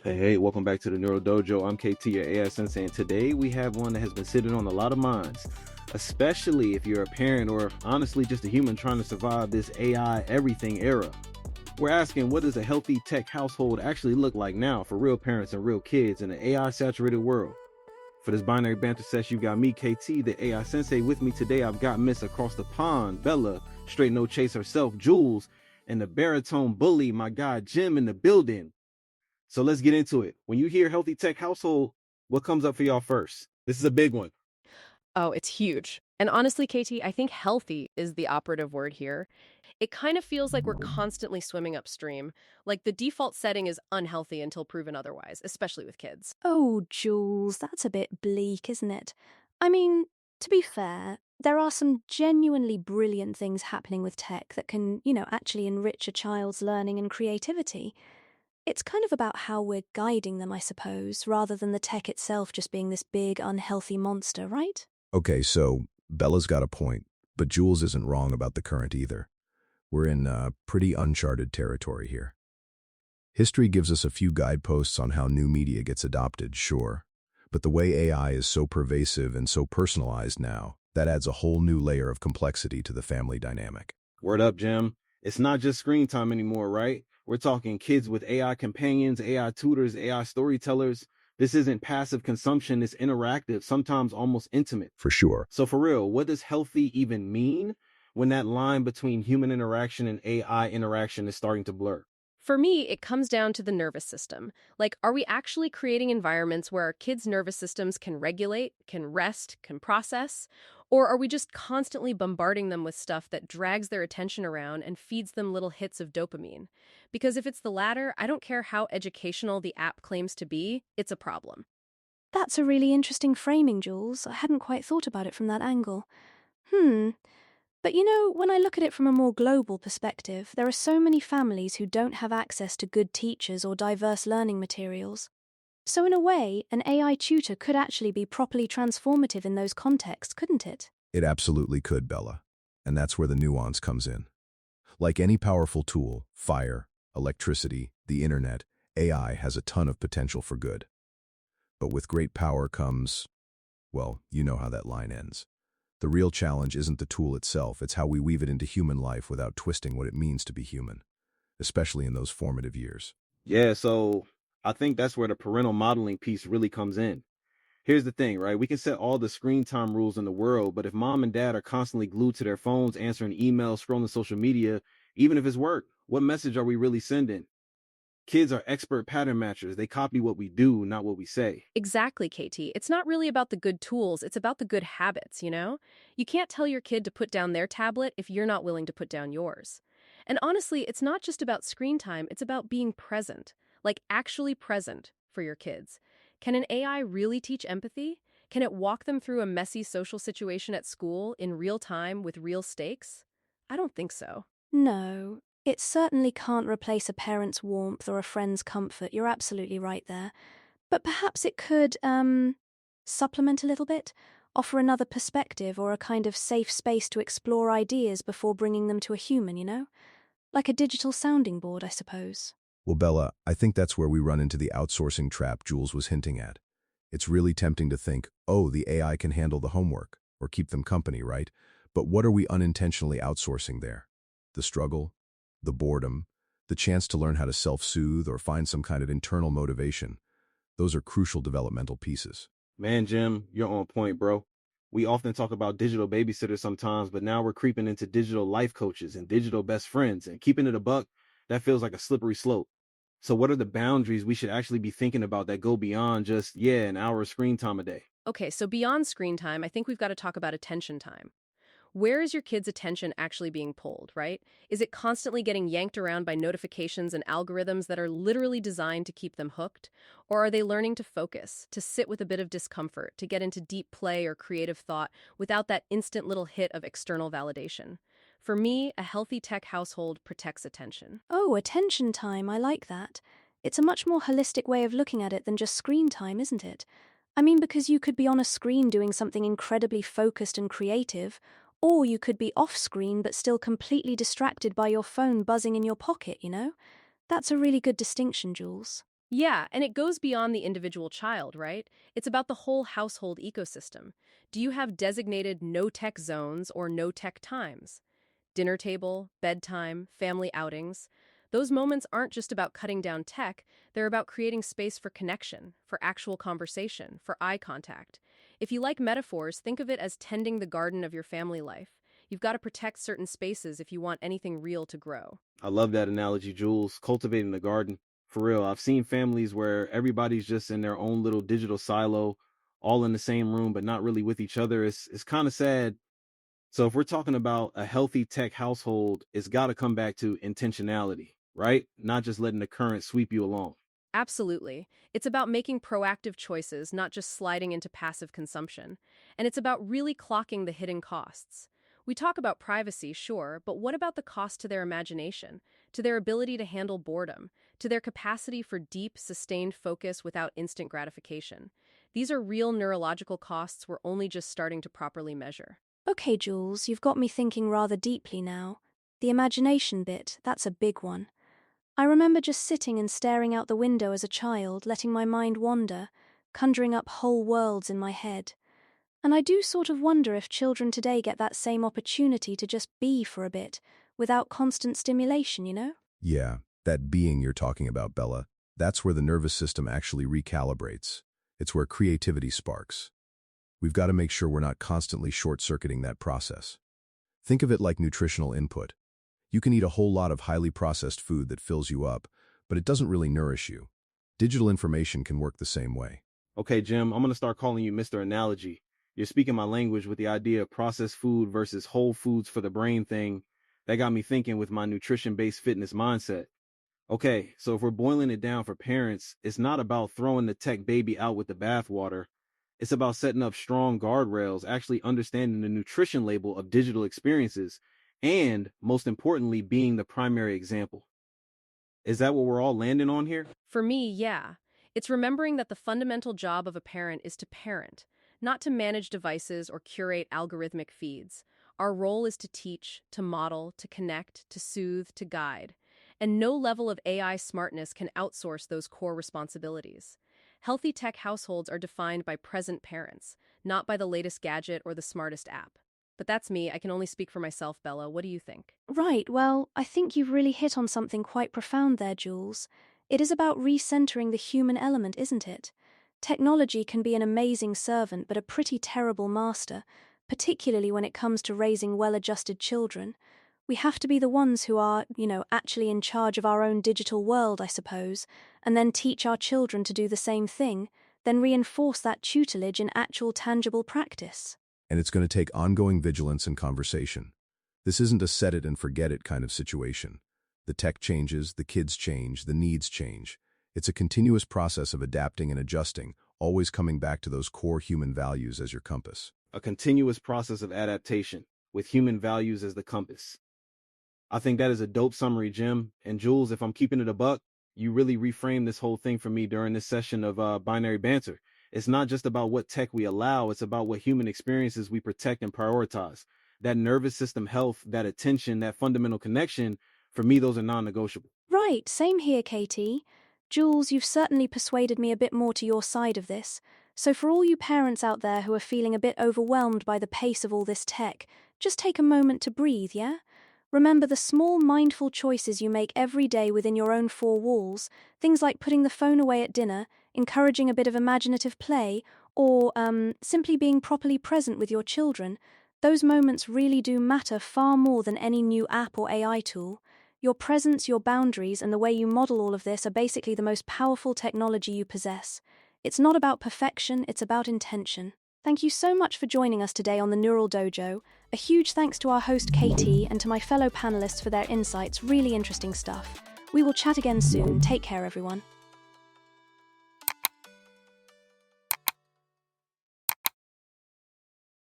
Hey, welcome back to the Neural Dojo. I'm KT, your AI Sensei, and today we have one that has been sitting on a lot of minds, especially if you're a parent or honestly just a human trying to survive this AI everything era. We're asking, what does a healthy tech household actually look like now for real parents and real kids in an AI saturated world? For this binary banter session, you got me, KT, the AI Sensei. With me today, I've got Miss Across the Pond, Bella, straight no chase herself, Jules, and the baritone bully, my guy Jim, in the building. So let's get into it. When you hear healthy tech household, what comes up for y'all first? This is a big one. Oh, it's huge. And honestly, Katie, I think healthy is the operative word here. It kind of feels like we're constantly swimming upstream. Like the default setting is unhealthy until proven otherwise, especially with kids. Oh, Jules, that's a bit bleak, isn't it? I mean, to be fair, there are some genuinely brilliant things happening with tech that can, actually enrich a child's learning and creativity. It's kind of about how we're guiding them, I suppose, rather than the tech itself just being this big, unhealthy monster, right? Okay, so Bella's got a point, but Jules isn't wrong about the current either. We're in pretty uncharted territory here. History gives us a few guideposts on how new media gets adopted, sure, but the way AI is so pervasive and so personalized now, that adds a whole new layer of complexity to the family dynamic. Word up, Jim. It's not just screen time anymore, right? We're talking kids with AI companions, AI tutors, AI storytellers. This isn't passive consumption, it's interactive, sometimes almost intimate. For sure. So, for real, what does healthy even mean when that line between human interaction and AI interaction is starting to blur? For me, it comes down to the nervous system. Like, are we actually creating environments where our kids' nervous systems can regulate, can rest, can process? Or are we just constantly bombarding them with stuff that drags their attention around and feeds them little hits of dopamine? Because if it's the latter, I don't care how educational the app claims to be, it's a problem. That's a really interesting framing, Jules. I hadn't quite thought about it from that angle. Hmm. But when I look at it from a more global perspective, there are so many families who don't have access to good teachers or diverse learning materials. So, in a way, an AI tutor could actually be properly transformative in those contexts, couldn't it? It absolutely could, Bella. And that's where the nuance comes in. Like any powerful tool, fire, electricity, the internet, AI has a ton of potential for good. But with great power comes, well, you know how that line ends. The real challenge isn't the tool itself, it's how we weave it into human life without twisting what it means to be human, especially in those formative years. Yeah, so I think that's where the parental modeling piece really comes in. Here's the thing, right? We can set all the screen time rules in the world, but if mom and dad are constantly glued to their phones, answering emails, scrolling social media, even if it's work, what message are we really sending? Kids are expert pattern matchers. They copy what we do, not what we say. Exactly, Katie. It's not really about the good tools, it's about the good habits, you know? You can't tell your kid to put down their tablet if you're not willing to put down yours. And honestly, it's not just about screen time, it's about being present, like actually present for your kids. Can an AI really teach empathy? Can it walk them through a messy social situation at school in real time with real stakes? I don't think so. No, it certainly can't replace a parent's warmth or a friend's comfort. You're absolutely right there. But perhaps it could, supplement a little bit, offer another perspective or a kind of safe space to explore ideas before bringing them to a human, Like a digital sounding board, I suppose. Well, Bella, I think that's where we run into the outsourcing trap Jules was hinting at. It's really tempting to think, oh, the AI can handle the homework, or keep them company, right? But what are we unintentionally outsourcing there? The struggle, the boredom, the chance to learn how to self-soothe or find some kind of internal motivation. Those are crucial developmental pieces. Man, Jim, you're on point, bro. We often talk about digital babysitters sometimes, but now we're creeping into digital life coaches and digital best friends, and keeping it a buck, that feels like a slippery slope. So what are the boundaries we should actually be thinking about that go beyond just, yeah, an hour of screen time a day? Okay, so beyond screen time, I think we've got to talk about attention time. Where is your kid's attention actually being pulled, right? Is it constantly getting yanked around by notifications and algorithms that are literally designed to keep them hooked? Or are they learning to focus, to sit with a bit of discomfort, to get into deep play or creative thought without that instant little hit of external validation? For me, a healthy tech household protects attention. Oh, attention time, I like that. It's a much more holistic way of looking at it than just screen time, isn't it? I mean, because you could be on a screen doing something incredibly focused and creative, or you could be off screen but still completely distracted by your phone buzzing in your pocket, That's a really good distinction, Jules. Yeah, and it goes beyond the individual child, right? It's about the whole household ecosystem. Do you have designated no-tech zones or no-tech times? Dinner table, bedtime, family outings. Those moments aren't just about cutting down tech, they're about creating space for connection, for actual conversation, for eye contact. If you like metaphors, think of it as tending the garden of your family life. You've got to protect certain spaces if you want anything real to grow. I love that analogy, Jules. Cultivating the garden. For real. I've seen families where everybody's just in their own little digital silo, all in the same room, but not really with each other. It's kind of sad. So if we're talking about a healthy tech household, it's got to come back to intentionality, right? Not just letting the current sweep you along. Absolutely. It's about making proactive choices, not just sliding into passive consumption. And it's about really clocking the hidden costs. We talk about privacy, sure, but what about the cost to their imagination, to their ability to handle boredom, to their capacity for deep, sustained focus without instant gratification? These are real neurological costs we're only just starting to properly measure. Okay, Jules, you've got me thinking rather deeply now. The imagination bit, that's a big one. I remember just sitting and staring out the window as a child, letting my mind wander, conjuring up whole worlds in my head. And I do sort of wonder if children today get that same opportunity to just be for a bit, without constant stimulation, you know? Yeah, that being you're talking about, Bella, that's where the nervous system actually recalibrates. It's where creativity sparks. We've got to make sure we're not constantly short-circuiting that process. Think of it like nutritional input. You can eat a whole lot of highly processed food that fills you up, but it doesn't really nourish you. Digital information can work the same way. Okay, Jim, I'm going to start calling you Mr. Analogy. You're speaking my language with the idea of processed food versus whole foods for the brain thing. That got me thinking with my nutrition-based fitness mindset. Okay, so if we're boiling it down for parents, it's not about throwing the tech baby out with the bathwater. It's about setting up strong guardrails, actually understanding the nutrition label of digital experiences, and most importantly, being the primary example. Is that what we're all landing on here? For me, yeah. It's remembering that the fundamental job of a parent is to parent, not to manage devices or curate algorithmic feeds. Our role is to teach, to model, to connect, to soothe, to guide. And no level of AI smartness can outsource those core responsibilities. Healthy tech households are defined by present parents, not by the latest gadget or the smartest app. But that's me. I can only speak for myself, Bella. What do you think? Right, well, I think you've really hit on something quite profound there, Jules. It is about recentering the human element, isn't it? Technology can be an amazing servant, but a pretty terrible master, particularly when it comes to raising well-adjusted children. We have to be the ones who are, actually in charge of our own digital world, I suppose, and then teach our children to do the same thing, then reinforce that tutelage in actual tangible practice. And it's going to take ongoing vigilance and conversation. This isn't a set it and forget it kind of situation. The tech changes, the kids change, the needs change. It's a continuous process of adapting and adjusting, always coming back to those core human values as your compass. A continuous process of adaptation with human values as the compass. I think that is a dope summary, Jim. And Jules, if I'm keeping it a buck, you really reframed this whole thing for me during this session of Binary Banter. It's not just about what tech we allow, it's about what human experiences we protect and prioritize. That nervous system health, that attention, that fundamental connection, for me, those are non-negotiable. Right, same here, Katie. Jules, you've certainly persuaded me a bit more to your side of this. So for all you parents out there who are feeling a bit overwhelmed by the pace of all this tech, just take a moment to breathe, yeah? Remember the small mindful choices you make every day within your own four walls, things like putting the phone away at dinner, encouraging a bit of imaginative play, or simply being properly present with your children. Those moments really do matter far more than any new app or AI tool. Your presence, your boundaries, and the way you model all of this are basically the most powerful technology you possess. It's not about perfection, it's about intention. Thank you so much for joining us today on the Neural Dojo. A huge thanks to our host KT and to my fellow panelists for their insights, really interesting stuff. We will chat again soon. Take care, everyone.